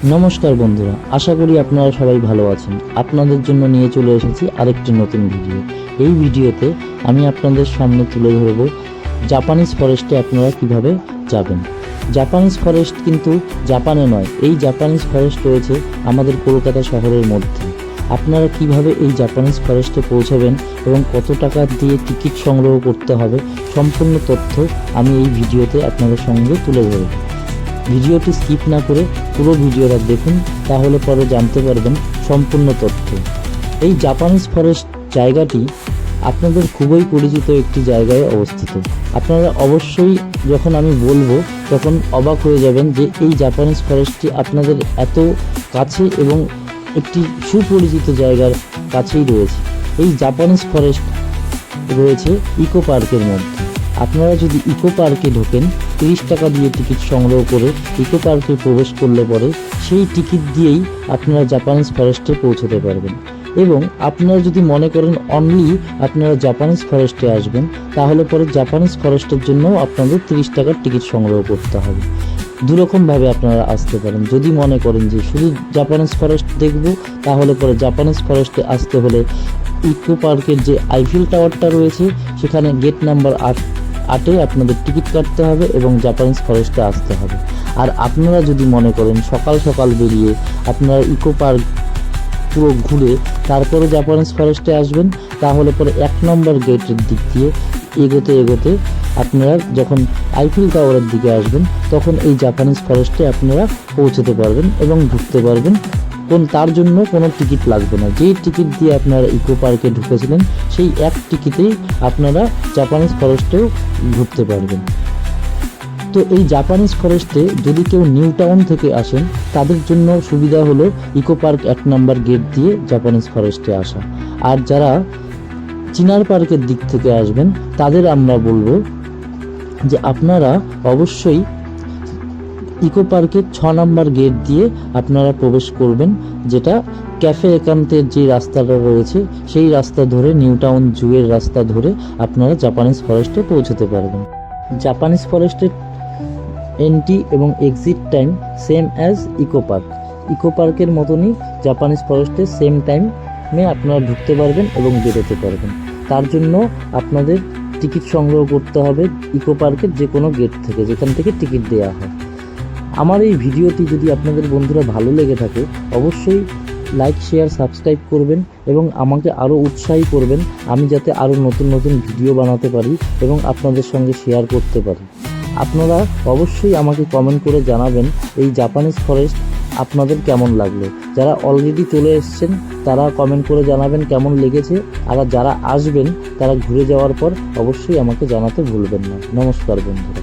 নমস্কার বন্ধুরা, আশা করি আপনারা সবাই ভালো আছেন। আপনাদের জন্য নিয়ে চলে এসেছি আরেকটি নতুন ভিডিও। এই ভিডিওতে আমি আপনাদের সামনে তুলে ধরব জাপানিজ ফরেস্টে আপনারা কিভাবে যাবেন। জাপানিজ ফরেস্ট কিন্তু জাপানে নয়, এই জাপানিজ ফরেস্ট রয়েছে আমাদের কলকাতা শহরের মধ্যে। আপনারা কিভাবে এই জাপানিজ ফরেস্টে পৌঁছাবেন এবং কত টাকা দিয়ে টিকিট সংগ্রহ করতে হবে, সম্পূর্ণ তথ্য আমি এই ভিডিওতে আপনাদের সঙ্গে তুলে ধরব। ভিডিওটি স্কিপ না করে পুরো ভিডিওটা দেখুন, তাহলে পরে জানতে পারবেন সম্পূর্ণ তথ্য। এই জাপানিজ ফরেস্ট জায়গাটি আপনাদের খুবই পরিচিত একটি জায়গায় অবস্থিত। আপনারা অবশ্যই যখন আমি বলবো তখন অবাক হয়ে যাবেন যে এই জাপানিজ ফরেস্টটি আপনাদের এত কাছে এবং একটি সুপরিচিত জায়গার কাছেই রয়েছে। এই জাপানিজ ফরেস্ট রয়েছে ইকো পার্কের মধ্যে। আপনারা যদি ইকো পার্কে ঢোকেন, 30 টাকা দিয়ে টিকিট সংগ্রহ করে ইকো পার্কে প্রবেশ করলে পরে সেই টিকিট দিয়েই আপনারা জাপানিজ ফরেস্টে পৌঁছতে পারবেন। এবং আপনারা যদি মনে করেন অনলি আপনারা জাপানিজ ফরেস্টে আসবেন, তাহলে পরে জাপানিজ ফরেস্টের জন্যও আপনাদের 30 টাকার টিকিট সংগ্রহ করতে হবে। দুরকমভাবে আপনারা আসতে পারেন। যদি মনে করেন যে শুধু জাপানিজ ফরেস্ট দেখব, তাহলে পরে জাপানিজ ফরেস্টে আসতে হলে ইকো পার্কের যে আইফেল টাওয়ারটা রয়েছে সেখানে গেট নাম্বার 8-এ আপনাদের টিকিট কাটতে হবে এবং জাপানিজ ফরেস্টে আসতে হবে। আর আপনারা যদি মনে করেন সকাল সকাল বেরিয়ে আপনারা ইকো পার্ক পুরো ঘুরে তারপরে জাপানিজ ফরেস্টে আসবেন, তাহলে পরে 1 নম্বর গেটের দিক দিয়ে এগোতে এগোতে আপনারা যখন আইফেল টাওয়ারের দিকে আসবেন, তখন এই জাপানিজ ফরেস্টে আপনারা পৌঁছতে পারবেন এবং ঢুকতে পারবেন। তার জন্য কোনো টিকিট লাগবে না। যেই টিকিট দিয়ে আপনারা ইকো পার্কে ঢুকেছিলেন সেই এক টিকিটেই আপনারা জাপানিজ ফরেস্টেও ঢুকতে পারবেন। তো এই জাপানিজ ফরেস্টে যদি কেউ নিউ টাউন থেকে আসেন, তাদের জন্য সুবিধা হলো ইকো পার্ক 1 নম্বর গেট দিয়ে জাপানিজ ফরেস্টে আসা। আর যারা চিনার পার্কের দিক থেকে আসবেন, তাদের আমরা বলবো যে আপনারা অবশ্যই ইকো পার্কের 6 নম্বর গেট দিয়ে আপনারা প্রবেশ করবেন, যেটা ক্যাফে একান্তের যে রাস্তাটা রয়েছে সেই রাস্তা ধরে নিউ টাউন জুয়ের রাস্তা ধরে আপনারা জাপানিজ ফরেস্টে পৌঁছতে পারবেন। জাপানিজ ফরেস্টের এন্ট্রি এবং exit time same as eco park. Eco পার্কের মতনই জাপানিজ ফরেস্টে সেম টাইমে আপনারা ঢুকতে পারবেন এবং বেরোতে পারবেন। তার জন্য আপনাদের টিকিট সংগ্রহ করতে হবে ইকো পার্কের যে কোনো গেট থেকে, যেখান থেকে টিকিট দেওয়া হয়। আমার এই ভিডিওটি যদি আপনাদের বন্ধুরা ভালো লেগে থাকে, অবশ্যই লাইক, শেয়ার, সাবস্ক্রাইব করবেন এবং আমাকে আরও উৎসাহী করবেন, আমি যাতে আরও নতুন নতুন ভিডিও বানাতে পারি এবং আপনাদের সঙ্গে শেয়ার করতে পারি। আপনারা অবশ্যই আমাকে কমেন্ট করে জানাবেন এই জাপানিজ ফরেস্ট আপনাদের কেমন লাগলো। যারা অলরেডি চলে এসেছেন তারা কমেন্ট করে জানাবেন কেমন লেগেছে, আর যারা আসবেন তারা ঘুরে যাওয়ার পর অবশ্যই আমাকে জানাতে ভুলবেন না। নমস্কার বন্ধুরা।